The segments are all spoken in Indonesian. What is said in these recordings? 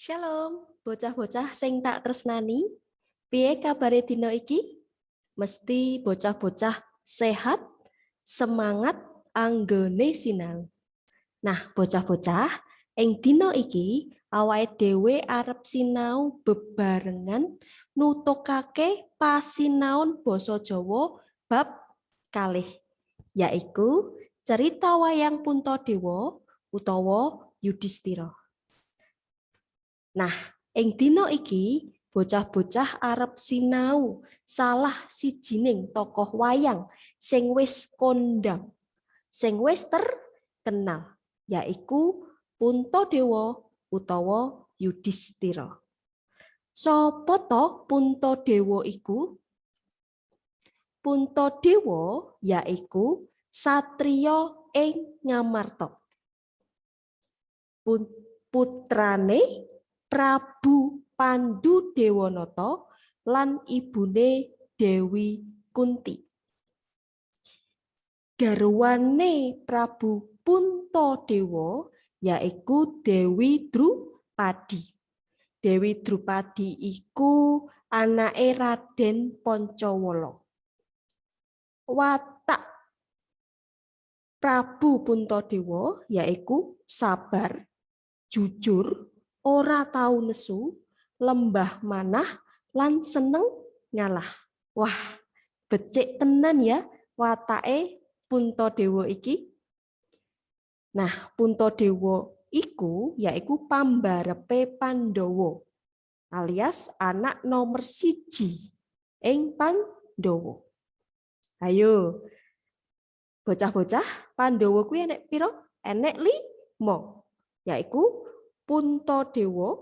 Shalom, bocah-bocah sing tak tresnani. Piye kabare dina iki? Mesti bocah-bocah sehat, semangat anggone sinau. Nah, bocah-bocah, ing dina iki awake dhewe arep sinau bebarengan nutukake pasinaon basa Jawa bab kalih, yaiku cerita wayang Puntadewa utawa Yudhistira. Nah, ing dina iki bocah-bocah arep sinau salah sijining tokoh wayang sing wis kondang, sing wis terkenal, yaiku Puntadewa utawa Yudhistira. Sapa to Puntadewa iku? Puntadewa yaiku satriya ing Ngamarta. Putrane Prabu Pandhudewanata lan ibune Dewi Kunti. Garwane Prabu Puntadewa yaiku Dewi Drupadi. Dewi Drupadi iku anake Raden Pancawala. Watak Prabu Puntadewa yaiku sabar, jujur, ora tau nesu, lembah manah, lan seneng ngalah. Wah, becik tenan ya watake Puntadewa iki. Nah, Puntadewa iku yaiku pambarepe Pandhawa, alias anak nomor 1 ing Pandhawa. Ayo, bocah-bocah, Pandhawa kuwi enek pira? Enek 5, yaiku Puntadewa,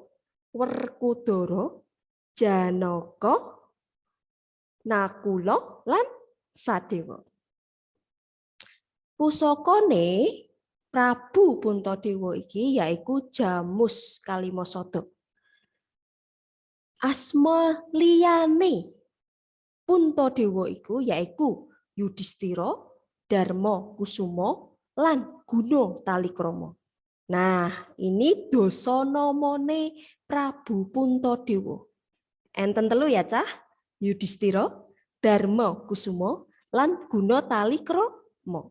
Werkudara, Janaka, Nakula, lan Sadewa. Pusakane Prabu Puntadewa iki yaiku Jamus Kalimasada. Asma liyane Puntadewa iku yaiku Yudhistira, Darma Kusuma, lan Guna Talikrama. Nah, ini dasanamane Prabu Puntadewa. Enten 3 ya, Cah? Yudhistira, Darma Kusuma, lan Guna Talikrama.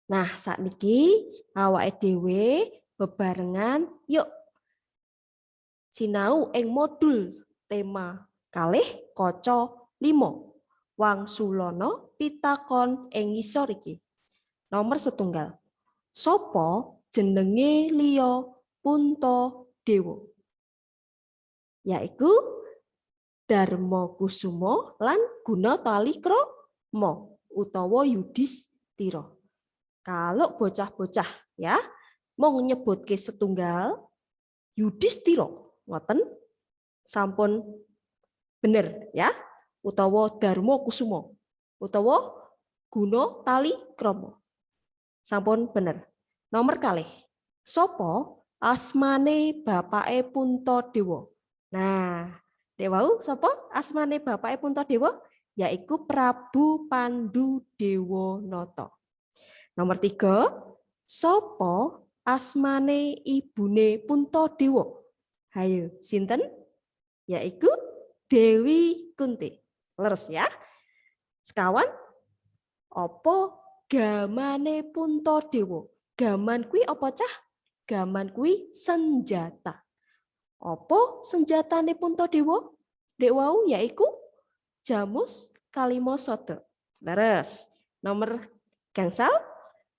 Nah, sakniki awake dhewe bebarengan yuk sinau ing modul tema kalih kaca 5. Wangsulana pitakon ing ngisor iki. Nomor 1. Sopo jenenge liya Puntadewa? Yaiku Darma Kusuma lan Guna Talikrama utawa Yudhistira. Kalau bocah-bocah ya mau nyebutke setunggal Yudhistira, ngoten sampun bener ya, utawa Darma Kusuma utawa Guna Talikrama. Sampun bener. Nomor 2. Sopo asmane bapake Puntadewa? Nah, dewau sopo asmane bapake Puntadewa? Yaiku Prabu Pandhudewanata. Nomor 3. Sopo asmane ibune Puntadewa? Hayo, sinten? Yaiku Dewi Kunti. Leres ya. Sekawan, apa gamane Puntadewa? Gaman kuwi apa, Cah? Gaman kuwi senjata. Apa senjatane Puntadewa? Dek wau yaiku Jamus Kalimasada. Leres. Nomor gangsal,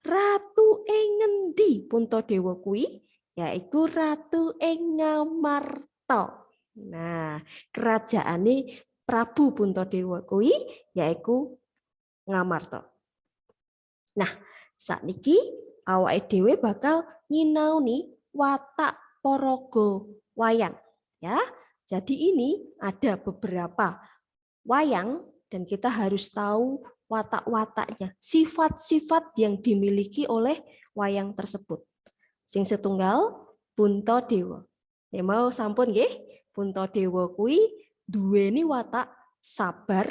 ratu ing ngendi Puntadewa kuwi? Yaiku ratu ing Ngamarta. Nah, kerajaane Prabu Puntadewa kuwi yaiku Ngamarta. Nah, sakniki awake dhewe bakal nyinaoni watak paraga wayang ya. Jadi ini ada beberapa wayang dan kita harus tahu watak-wataknya, sifat-sifat yang dimiliki oleh wayang tersebut. Sing setunggal Puntadewa. Ya mau sampun nggih, Puntadewa kuwi duweni watak sabar,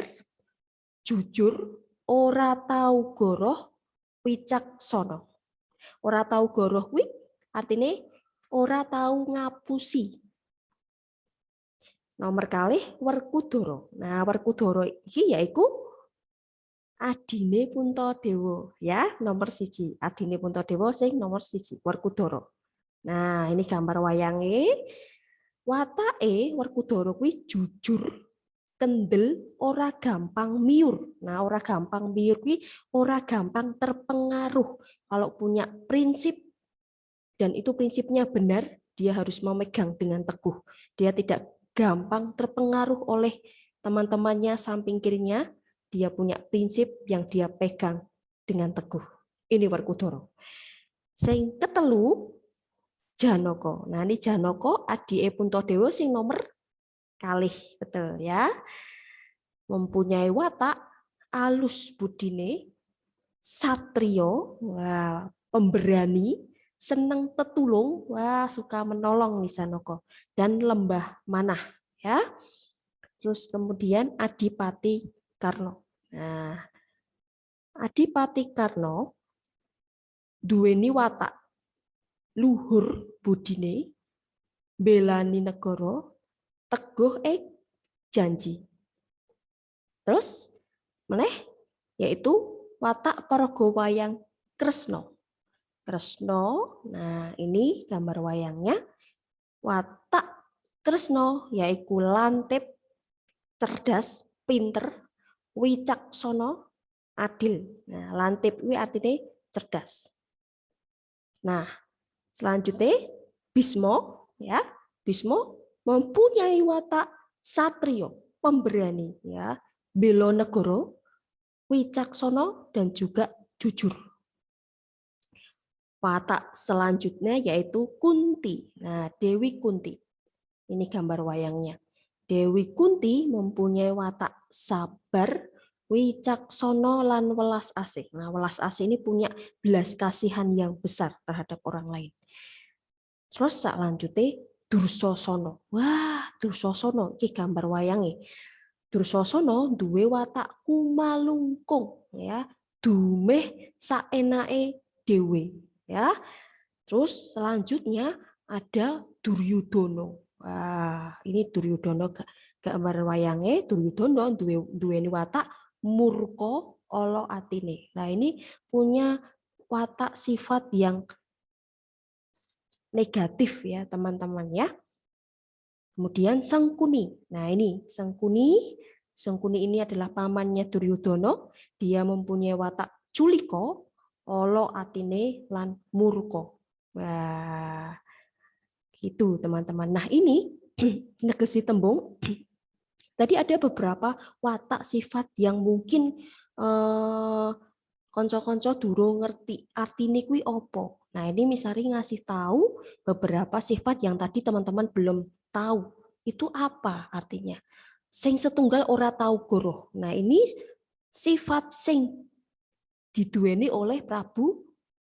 jujur, ora tau goroh, wicaksana. Ora tau goroh kuwi artine ora tau ngapusi. Nomor kalih Werkudara. Nah, Werkudara iki yaiku adine Puntadewa ya, nomor 1. Adine Puntadewa sing nomor 1, Werkudara. Nah, ini gambar wayange. Watake Werkudara kuwi jujur, kendel, ora gampang miur. Nah, ora gampang miur kuwi ora gampang terpengaruh. Kalau punya prinsip dan itu prinsipnya benar, dia harus memegang dengan teguh. Dia tidak gampang terpengaruh oleh teman-temannya samping kirinya. Dia punya prinsip yang dia pegang dengan teguh. Ini Werkudara. Sing ketelu Janaka. Nah, ini Janaka adike Puntadewa sing nomor kalih, betul ya. Mempunyai watak alus budine, satrio, wah, pemberani, seneng tetulung, wah, suka menolong nih Janaka, dan lembah manah ya. Terus kemudian Adipati Karna. Nah, Adipati Karna duweni watak luhur budine, belani negara, teguh janji. Terus meneh yaitu watak paraga wayang Kresna. Kresna, nah ini gambar wayangnya. Watak Kresna yaitu lantip, cerdas, pinter, wicaksana, adil. Nah, lantip ini artinya cerdas. Nah, selanjutnya Bisma ya. Bisma mempunyai watak satrio, pemberani ya, bela negara, wicaksana dan juga jujur. Watak selanjutnya yaitu Kunti. Nah, Dewi Kunti. Ini gambar wayangnya. Dewi Kunti mempunyai watak sabar, wicaksana lan welas asih. Nah, welas asih ini punya belas kasihan yang besar terhadap orang lain. Terus selanjutnya Dursasana. Wah, Dursasana iki gambar wayange. Dursasana duwe watak kumalungkung ya, dumeh saenake dhewe ya. Terus selanjutnya ada Duryudana. Wah, ini Duryudana gambar wayange. Duryudana duweni watak murka ala atine. Nah, ini punya watak sifat yang negatif ya, teman-teman ya. Kemudian Sangkuni. Nah, ini Sangkuni. Sangkuni ini adalah pamannya Duryudana. Dia mempunyai watak culika, ala atine lan murka. Wah, gitu teman-teman. Nah, ini negesi tembung. Tadi ada beberapa watak sifat yang mungkin konco-konco durung ngerti artine kuwi opo. Nah, ini misalnya ngasih tahu beberapa sifat yang tadi teman-teman belum tahu. Itu apa artinya? Sing setunggal ora tahu goroh. Nah, ini sifat sing diduweni oleh Prabu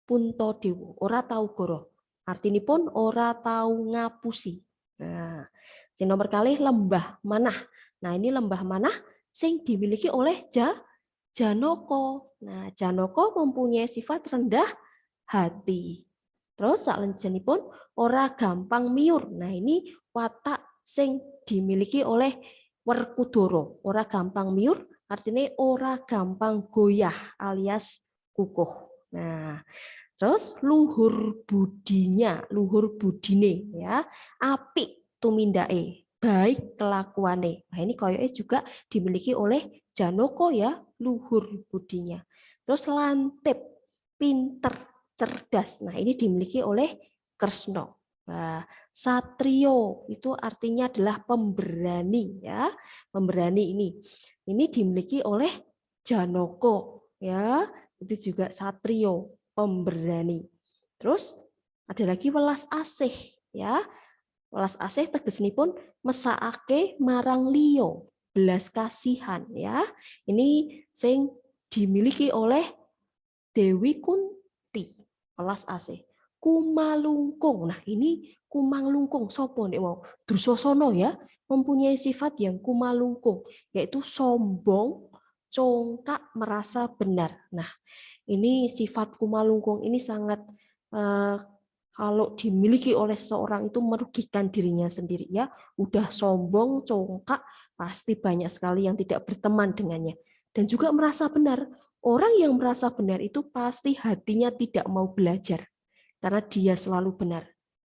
Puntadewa. Ora tahu goroh. Artinipun ora tahu ngapusi. Nah, sing nomor kalih lembah manah. Nah, ini lembah manah sing dimiliki oleh Janaka. Nah, Janaka mempunyai sifat rendah hati. Terus salanjutipun ora gampang miur. Nah, ini watak sing dimiliki oleh Werkudara. Ora gampang miur artinya ora gampang goyah alias kukuh. Nah, terus luhur budinya, luhur budine ya, apik tumindake, baik kelakuane. Nah, ini koyoke juga dimiliki oleh Janaka ya, luhur budinya. Terus lantip, pinter, cerdas. Nah, ini dimiliki oleh Kresna. Nah, satrio itu artinya adalah pemberani ya. Pemberani ini. Ini dimiliki oleh Janaka ya. Itu juga satrio, pemberani. Terus ada lagi welas asih ya. Welas asih tegesipun mesakake marang liya, belas kasihan ya. Ini sing dimiliki oleh Dewi Kunti, welas asih. Kumalungkung. Nah, ini kumalungkung sapa nek wau? Dursasana ya, mempunyai sifat yang kumalungkung, yaitu sombong, congkak, merasa benar. Nah, ini sifat kumalungkung ini sangat kalau dimiliki oleh seseorang itu merugikan dirinya sendiri ya. Udah sombong, congkak, pasti banyak sekali yang tidak berteman dengannya. Dan juga merasa benar. Orang yang merasa benar itu pasti hatinya tidak mau belajar karena dia selalu benar.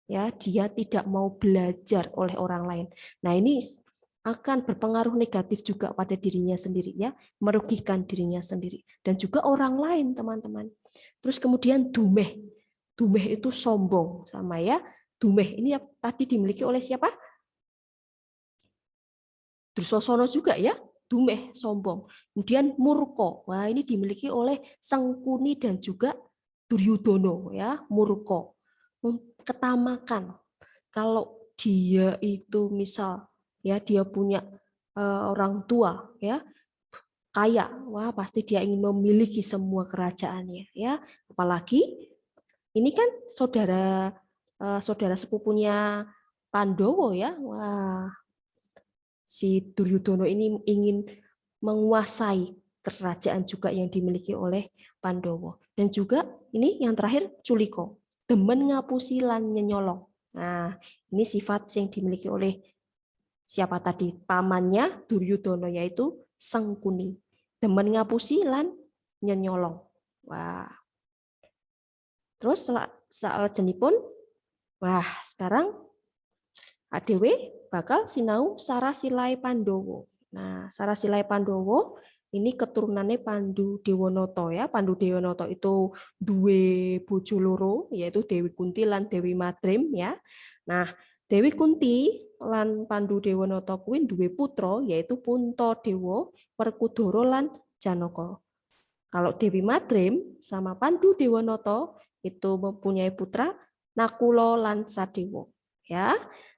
Ya, dia tidak mau belajar oleh orang lain. Nah, ini akan berpengaruh negatif juga pada dirinya sendiri ya, merugikan dirinya sendiri dan juga orang lain, teman-teman. Terus kemudian dumeh. Dumeh itu sombong sama ya. Dumeh ini tadi dimiliki oleh siapa? Dursosana juga ya. Dumeh sombong. Kemudian murko. Wah, ini dimiliki oleh Sangkuni dan juga Duryudono ya, murko. Ketamakan. Kalau dia itu misal ya dia punya orang tua ya kaya, wah pasti dia ingin memiliki semua kerajaannya ya. Apalagi ini kan saudara sepupunya Pandowo ya. Wah, si Duryudono ini ingin menguasai kerajaan juga yang dimiliki oleh Pandowo. Dan juga ini yang terakhir Culiko, demen ngapusi lan nyenyolong. Nah, ini sifat yang dimiliki oleh siapa tadi? Pamannya Duryudono yaitu Sangkuni. Demen ngapusi lan nyenyolong. Wah. Terus saklajengipun, wah sekarang ADW bakal sinau Sarasilai Pandowo. Nah, Sarasilai Pandowo ini keturunannya Pandu Dewonoto ya. Pandu Dewonoto itu duwe bojo loro yaitu Dewi Kunti lan Dewi Madrim ya. Nah, Dewi Kunti lan Pandu Dewonoto kuwi duwe putra yaitu Puntadewa, Werkudara lan Janaka. Kalau Dewi Madrim sama Pandu Dewonoto itu mempunyai putra Nakula lan Sadewa. Ya.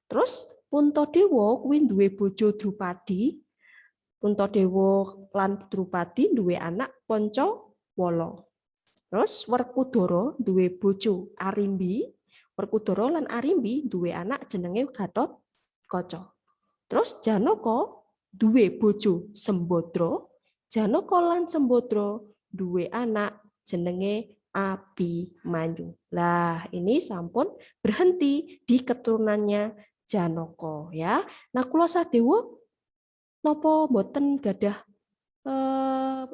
Terus Puntadewa kuwi duwe bojo Drupadi. Puntadewa lan Drupadi duwe anak Pancawala. Terus Werkudara duwe bojo Arimbi. Werkudara lan Arimbi duwe anak jenenge Gatotkaca. Terus Janaka duwe bojo Sembadra. Janaka lan Sembadra duwe anak jenenge Abimanyu. Lah, ini sampun berhenti di keturunannya Janaka ya. Nah, kula Sadewa napa mboten gadah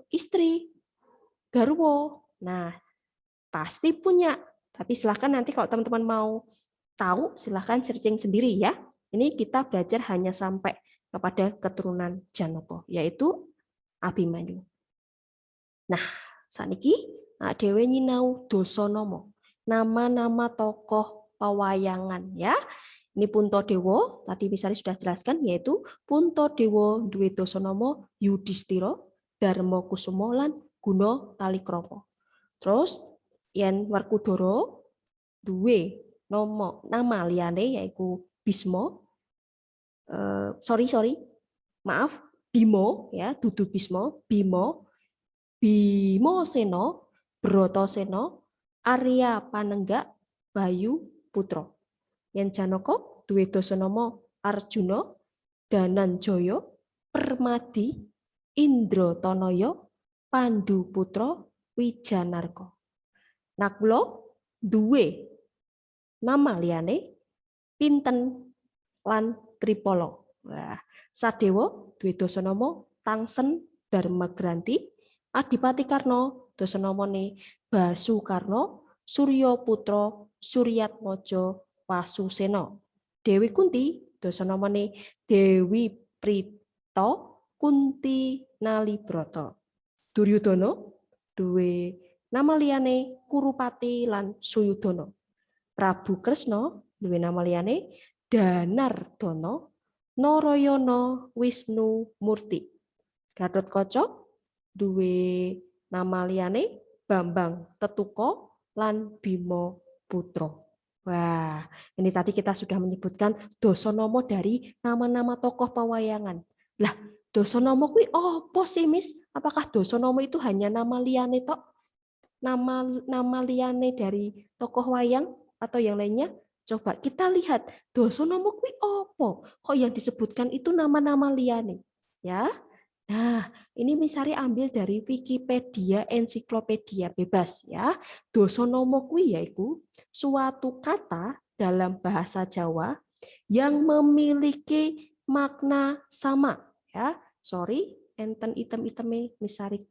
istri garwa. Nah, pasti punya. Tapi silahkan nanti kalau teman-teman mau tahu, silahkan searching sendiri ya. Ini kita belajar hanya sampai kepada keturunan Janaka, yaitu Abimanyu. Nah, saniki dhewe nyinau Dasanama, nama-nama tokoh pewayangan ya. Ini Puntadewa, tadi misalnya sudah jelaskan, yaitu Puntadewa duwe Dasanama Yudhistira, Darmakusuma lan Guna Talikrama. Terus yen Werkudara duwe nama liyane yaitu Bisma. Maaf, Bima ya, dudu Bisma, Bimasena, Bratasena, Arya Panenggak, Bayu Putra. Yen Janaka duwe dasanama Arjuna, Dananjaya, Permadi, Indratanaya, Pandu Putra, Wijanarka. Nakula duwe nama liyane Pinten lan Tripala. Wah, Sadewa duwe dasanama Tangsen Darmagranti, Adipati Karna dasanamane Basukarna, Surya Putra Suryatmaja Wasusena. Dewi Kunti dasanamane Dewi Prita Kunti Nalibrata. Duryudana duwe nama liyane Kurupati lan Suyudana. Prabu Kresna duwe nama liyane Danardana, Narayana Wisnu Murti. Gatotkaca duwe nama liyane Bambang Tetuka lan Bima Putra. Wah, ini tadi kita sudah menyebutkan dasanama dari nama-nama tokoh pewayangan. Lah, dasanama kuwi apa sih, Miss? Apakah dasanama itu hanya nama liyane tok? Nama liyane dari tokoh wayang atau yang lainnya? Coba kita lihat dasanama kuwi apa? Kok yang disebutkan itu nama-nama liyane? Ya. Nah, ini Misari ambil dari Wikipedia ensiklopedia bebas ya. Dosonomo kuwi yaiku suatu kata dalam bahasa Jawa yang memiliki makna sama ya. Sorry, enten item-iteme Misari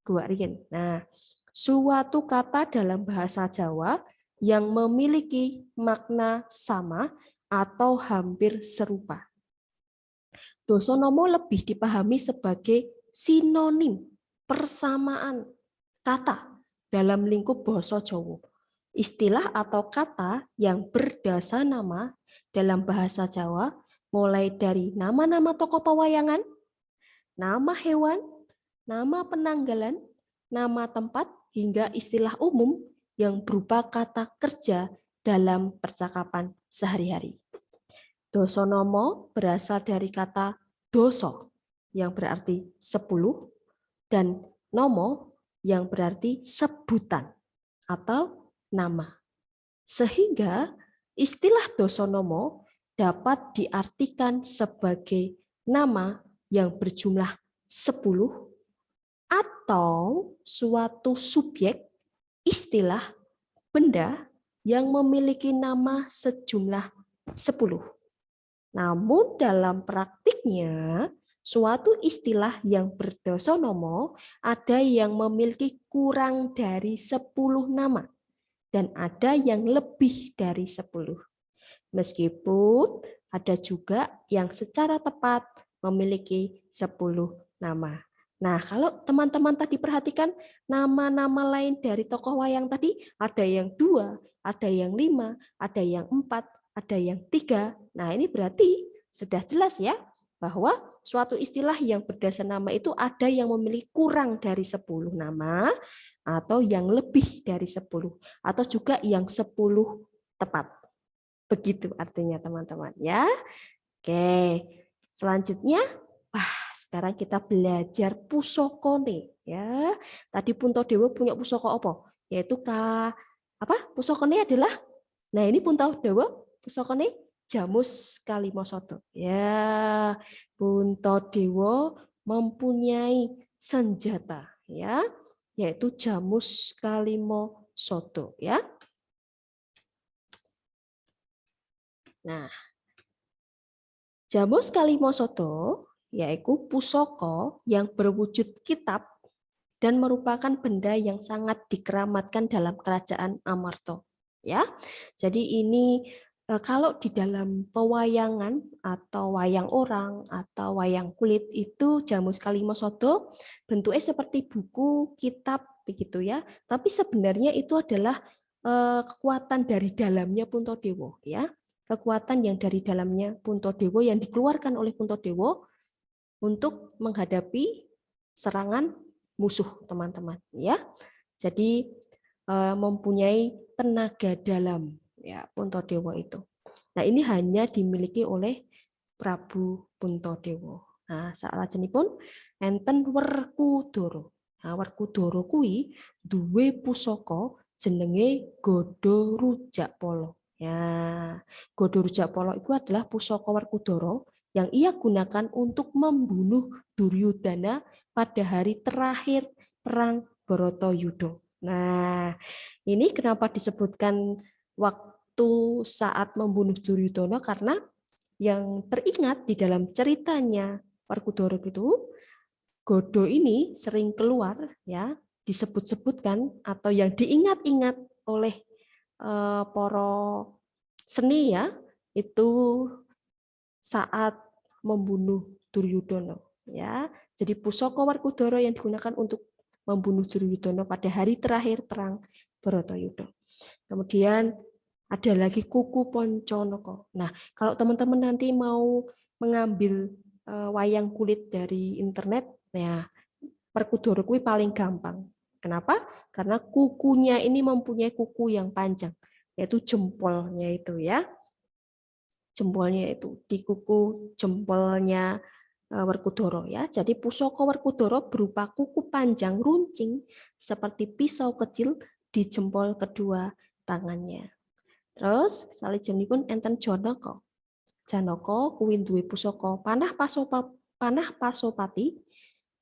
gua rien. Nah, suatu kata dalam bahasa Jawa yang memiliki makna sama atau hampir serupa. Dosonomo lebih dipahami sebagai sinonim, persamaan kata dalam lingkup basa Jawa. Istilah atau kata yang berdasar nama dalam bahasa Jawa mulai dari nama-nama tokoh pewayangan, nama hewan, nama penanggalan, nama tempat, hingga istilah umum yang berupa kata kerja dalam percakapan sehari-hari. Dosonomo berasal dari kata doso yang berarti 10 dan nomo yang berarti sebutan atau nama. Sehingga istilah dosonomo dapat diartikan sebagai nama yang berjumlah 10 atau suatu subjek, istilah, benda yang memiliki nama sejumlah 10. Namun dalam praktiknya, suatu istilah yang berdosonomo ada yang memiliki kurang dari 10 nama dan ada yang lebih dari 10. Meskipun ada juga yang secara tepat memiliki 10 nama. Nah, kalau teman-teman tadi perhatikan nama-nama lain dari tokoh wayang tadi, ada yang 2, ada yang 5, ada yang 4, ada yang 3. Nah, ini berarti sudah jelas ya bahwa suatu istilah yang berdasar nama itu ada yang memiliki kurang dari 10 nama atau yang lebih dari 10 atau juga yang 10 tepat. Begitu artinya teman-teman ya. Oke, selanjutnya sekarang kita belajar pusokone ya. Tadi Puntadewa punya pusaka apa? Yaitu pusokone adalah, nah ini Puntadewa pusokone Jamus Kalimasada. Ya, Puntadewa mempunyai senjata ya, yaitu Jamus Kalimasada ya. Nah, Jamus Kalimasada yaitu pusaka yang berwujud kitab dan merupakan benda yang sangat dikeramatkan dalam kerajaan Amarta. Ya, jadi ini kalau di dalam pewayangan atau wayang orang atau wayang kulit itu Jamus Kalimasada bentuknya seperti buku, kitab begitu ya. Tapi sebenarnya itu adalah kekuatan dari dalamnya Puntadewa ya. Kekuatan yang dari dalamnya Puntadewa yang dikeluarkan oleh Puntadewa untuk menghadapi serangan musuh teman-teman ya. Jadi mempunyai tenaga dalam ya Puntadewa itu. Nah, ini hanya dimiliki oleh Prabu Puntadewa. Nah, salajengipun enten Werkudara. Nah, Werkudara kuwi duwe pusaka jenenge Gada Rujak Pala. Ya, Gada Rujak Pala itu adalah pusaka Werkudara yang ia gunakan untuk membunuh Duryudana pada hari terakhir perang Bharatayuddha. Nah, ini kenapa disebutkan waktu saat membunuh Duryudana karena yang teringat di dalam ceritanya Werkudara itu, Godo ini sering keluar ya, disebut-sebutkan atau yang diingat-ingat oleh para seni ya, itu saat membunuh Duryudana ya. Jadi pusaka Werkudara yang digunakan untuk membunuh Duryudana pada hari terakhir perang Bharatayuddha. Kemudian ada lagi kuku Ponconoko. Nah, kalau teman-teman nanti mau mengambil wayang kulit dari internet, ya Werkudara kuwi paling gampang. Kenapa? Karena kukunya ini mempunyai kuku yang panjang, yaitu jempolnya itu ya. Jempolnya itu di kuku jempolnya Werkudara ya. Jadi pusaka Werkudara berupa kuku panjang runcing seperti pisau kecil di jempol kedua tangannya. Terus salajengipun enten Janaka. Janaka kuwi duwe pusaka panah pasopati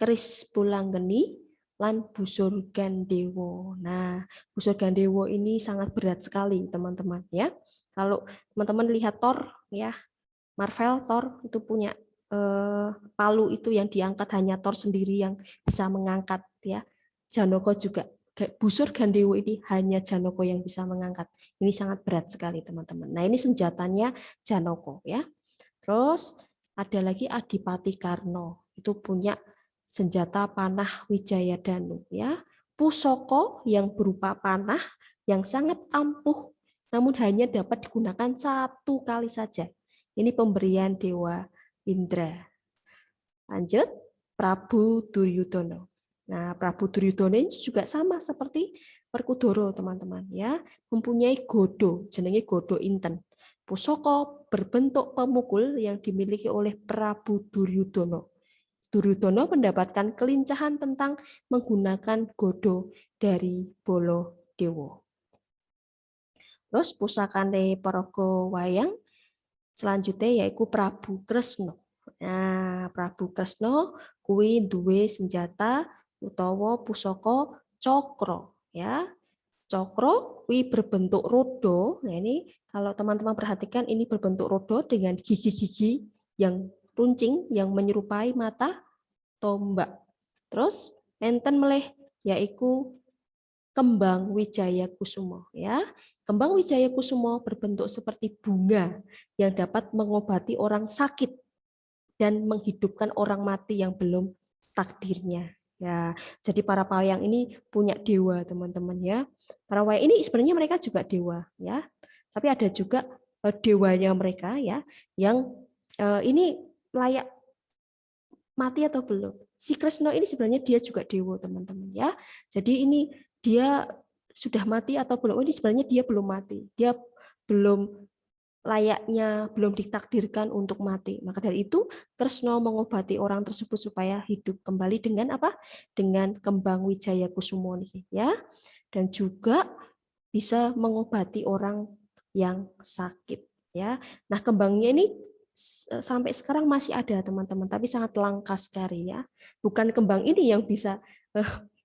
keris pulanggeni lan busur gandewo. Nah, busur gandewo ini sangat berat sekali, teman-teman ya. Kalau teman-teman lihat Thor ya, Marvel Thor itu punya palu itu yang diangkat hanya Thor sendiri yang bisa mengangkat ya. Janoko juga busur gandewo ini hanya Janoko yang bisa mengangkat. Ini sangat berat sekali, teman-teman. Nah, ini senjatanya Janoko ya. Terus ada lagi Adipati Karno. Itu punya senjata panah Wijayadanu ya. Pusoko yang berupa panah yang sangat ampuh namun hanya dapat digunakan 1 kali saja. Ini pemberian Dewa Indra. Lanjut, Prabu Duryudono. Nah, Prabu Duryudono ini juga sama seperti Werkudara, teman-teman ya, mempunyai godo, jenenge godo inten. Pusaka berbentuk pemukul yang dimiliki oleh Prabu Duryudono. Duryudono mendapatkan kelincahan tentang menggunakan godo dari Baladewa. Terus pusakane paraga wayang selanjutnya yaitu Prabu Kresna. Nah, Prabu Kresna kuwi duwe senjata utawa pusaka cakra ya. Cakra kuwi berbentuk roda. Nah, ini kalau teman-teman perhatikan ini berbentuk roda dengan gigi-gigi yang runcing yang menyerupai mata tombak. Terus enten meleh yaitu kembang Wijaya Kusuma ya. Kembang Wijaya Kusuma berbentuk seperti bunga yang dapat mengobati orang sakit dan menghidupkan orang mati yang belum takdirnya. Ya, jadi para wayang ini punya dewa, teman-teman ya. Para wayang ini sebenarnya mereka juga dewa ya. Tapi ada juga dewanya mereka ya yang ini layak mati atau belum. Si Kresna ini sebenarnya dia juga dewa, teman-teman ya. Jadi ini dia sudah mati atau belum? Ini sebenarnya dia belum mati. Dia belum layaknya, belum ditakdirkan untuk mati. Maka dari itu Kresna mengobati orang tersebut supaya hidup kembali dengan apa? Dengan kembang Wijaya Kusuma nih ya. Dan juga bisa mengobati orang yang sakit ya. Nah, kembangnya ini sampai sekarang masih ada, teman-teman, tapi sangat langka sekali ya. Bukan kembang ini yang bisa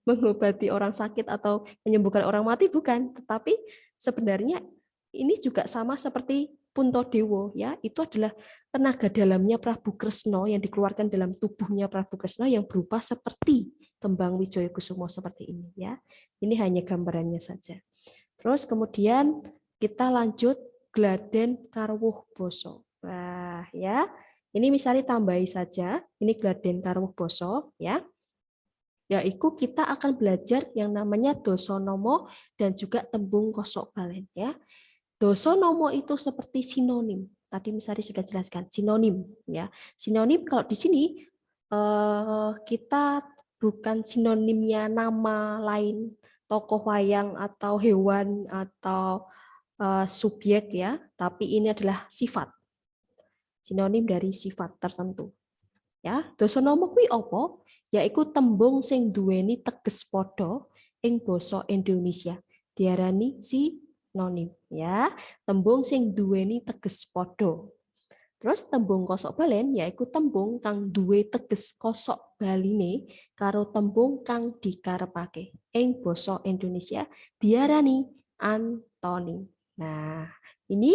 mengobati orang sakit atau menyembuhkan orang mati, bukan, tetapi sebenarnya ini juga sama seperti Puntadewa ya, itu adalah tenaga dalamnya Prabu Kresna yang dikeluarkan dalam tubuhnya Prabu Kresna yang berupa seperti kembang Wijaya Kusuma seperti ini ya. Ini hanya gambarannya saja. Terus kemudian kita lanjut Gladen Karwuh Basa. Nah, ya. Ini misalnya tambahi saja, ini Gladen Karwuh Basa ya. Yaitu kita akan belajar yang namanya Dasanomo dan juga tembung kosok balen ya. Dasanomo itu seperti sinonim. Tadi misalnya sudah jelaskan sinonim ya. Sinonim kalau di sini kita bukan sinonimnya nama lain tokoh wayang atau hewan atau subjek ya, tapi ini adalah sifat. Sinonim dari sifat tertentu. Ya, Dasanomo kuwi apa? Yaiku tembung sing duweni teges padha ing basa Indonesia. Diarani sinonim ya. Tembung sing duweni teges padha. Terus tembung kosok balen yaiku tembung kang duwe teges kosok baline karo tembung kang dikarepake. Ing basa Indonesia diarani antonim. Nah, ini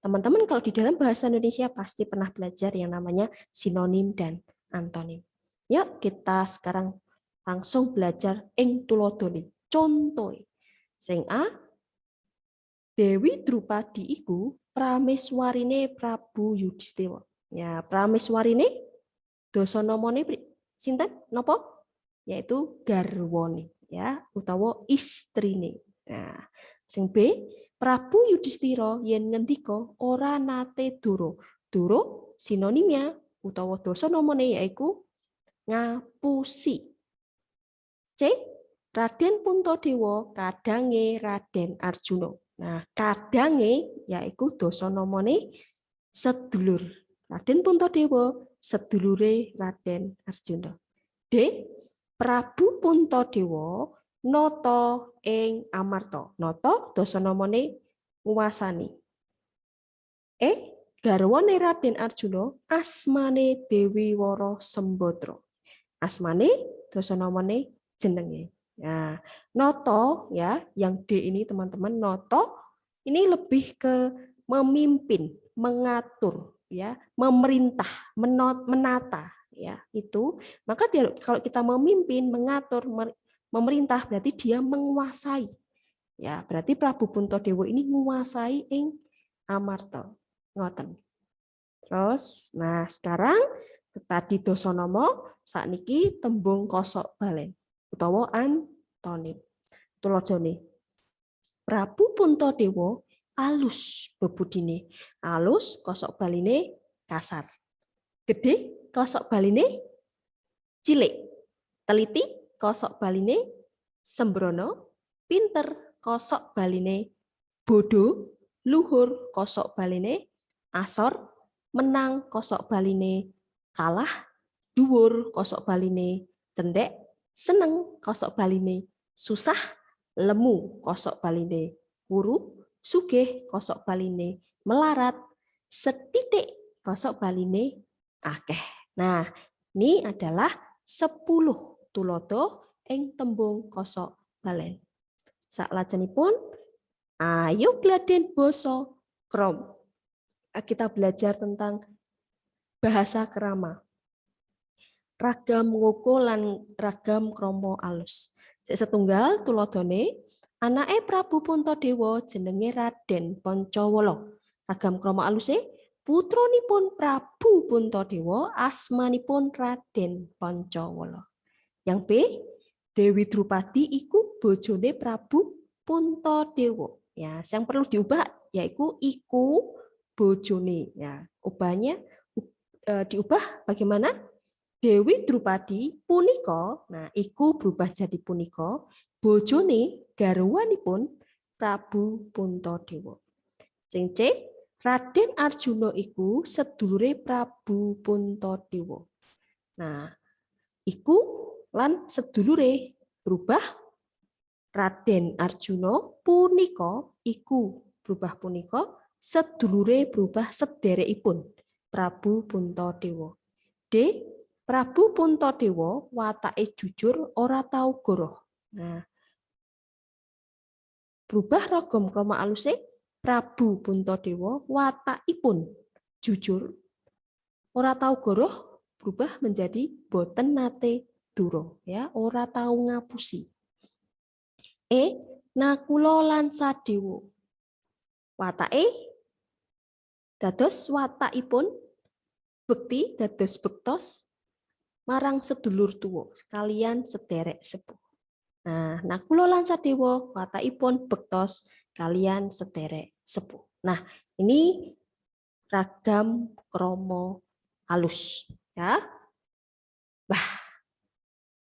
teman-teman kalau di dalam bahasa Indonesia pasti pernah belajar yang namanya sinonim dan antonim. Yuk kita sekarang langsung belajar ing tulodone. Contoh. Sing A, Dewi Drupadi iku prameswarine Prabu Yudhistira. Ya, prameswarine dasanamane sinten napa? Yaitu garwane ya utawa istrine. Nah, sing B, Prabu Yudhistira yen ngendika ora nate dura. Dura sinonimnya utawa dasanamane yaiku ngapusi. C, Raden Puntadewa kadange Raden Arjuna. Nah, kadange yaiku dasanamane sedulur. Raden Puntadewa sedulure Raden Arjuna. D, Prabu Puntadewa nata ing Amarta. Nata dasanamane nguwasani. E, garwane Raden Arjuna asmane Dewi Wara Sembadra. asmane, dosonomone, jenenge. Nah, noto ya, yang D ini teman-teman, noto ini lebih ke memimpin, mengatur ya, memerintah, menata ya, itu. Maka kalau kita memimpin, mengatur, memerintah berarti dia menguasai. Ya, berarti Prabu Puntadewa ini menguasai ing Amarta. Ngoten. Terus, nah sekarang tadi Dasanama, sakniki tembung kosok balen utawa antonim. Tuladhane Prabu Puntadewa alus bebudine. Alus kosok baline kasar. Gede kosok baline cilik. Teliti kosok baline sembrono. Pinter kosok baline bodoh. Luhur kosok baline asor. Menang kosok baline kalah. Dhuwur kosok baline cendek. Seneng kosok baline susah. Lemu kosok baline kuru. Sugih kosok baline melarat. Setitik kosok baline akeh. Nah, ini adalah 10 tulodo ing tembung kosok balen. Saklajengipun ayo gladen basa krom. Kita belajar tentang bahasa kerama. Ragam ngoko lan ragam krama alus. Sik setunggal tulodone anake Prabu Puntadewa jenenge Raden Pancawala. Ragam krama aluse putranipun Prabu Puntadewa asmanipun Raden Pancawala. Yang B, Dewi Drupadi iku bojone Prabu Puntadewa. Ya, yang perlu diubah yaitu iku bojone. Ya, ubahnya diubah bagaimana? Dewi Drupadi punika, nah iku berubah jadi punika, bojone garwanipun Prabu Puntadewa. Sing C, Raden Arjuna iku sedulure Prabu Puntadewa. Nah, iku lan sedulure berubah Raden Arjuna punika iku berubah punika sedulure berubah sederekipun Prabu Puntadewa. D, Prabu Puntadewa watake jujur ora tau goroh. Nah, berubah ragam krama aluse Prabu Puntadewa watakipun jujur ora tau goroh berubah menjadi boten nate dura ya, ora tau ngapusi. E, Nakula lan Sadewa. Watake dados watakipun bekti dados bektos marang sedulur tuwa sekalian sederek sepuh. Nah, Nakula lan Sadewa watakipun bektos kalian sederek sepuh. Nah, ini ragam krama halus ya. Bah,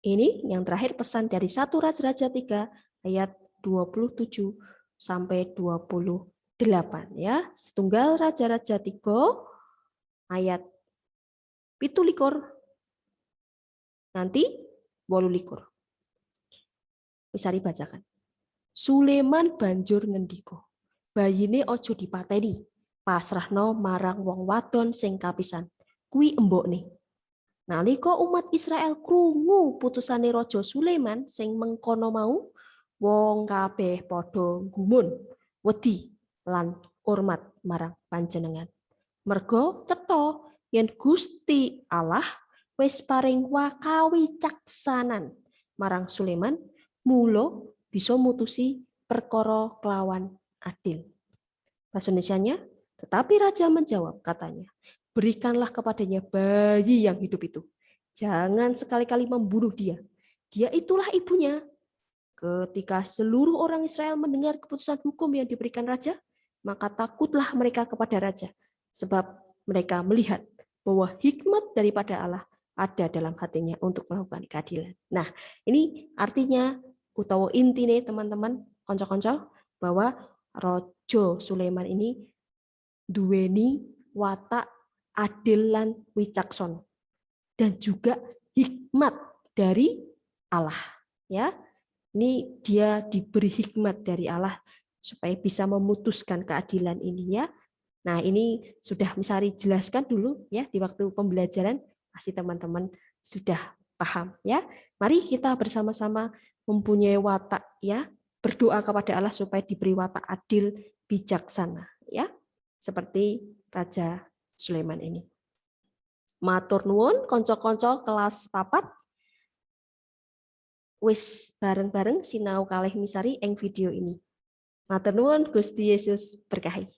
ini yang terakhir pesan dari 1 Raja-Raja 3 ayat 27 sampai 28 ya. Setunggal Raja-Raja 3 ayat 17 nanti 28. Bisa dibacakan. Sulaiman banjur ngendika, bayine aja dipateni, pasrahno marang wong wadon sing kapisan. Kuwi embokne. Nalika umat Israel krungu putusane Raja Sulaiman sing mengkono mau, wong kabeh padha gumun, wedi lan hormat marang panjenengan. Merga cetha yen Gusti Allah wis paring wakawicaksanan marang Sulaiman, mula bisa mutusi perkara kelawan adil. Bahasa Indonesianya, tetapi raja menjawab, katanya, berikanlah kepadanya bayi yang hidup itu. Jangan sekali-kali membunuh dia. Dia itulah ibunya. Ketika seluruh orang Israel mendengar keputusan hukum yang diberikan raja, maka takutlah mereka kepada raja. Sebab mereka melihat bahwa hikmat daripada Allah ada dalam hatinya untuk melakukan keadilan. Nah, ini artinya utawa intine teman-teman, konco-konco, bahwa Raja Sulaiman ini duweni watak adil lan wicaksana dan juga hikmat dari Allah ya. Ini dia diberi hikmat dari Allah supaya bisa memutuskan keadilan ini ya. Nah, ini sudah Misari jelaskan dulu ya di waktu pembelajaran, pasti teman-teman sudah Paham ya? Mari kita bersama-sama mempunyai watak ya, berdoa kepada Allah supaya diberi watak adil, bijaksana ya. Seperti Raja Sulaiman ini. Matur nuwun konco-konco kelas papat. Wis bareng-bareng sinau kalih misari ing video ini. Matur nuwun, Gusti Yesus berkahi.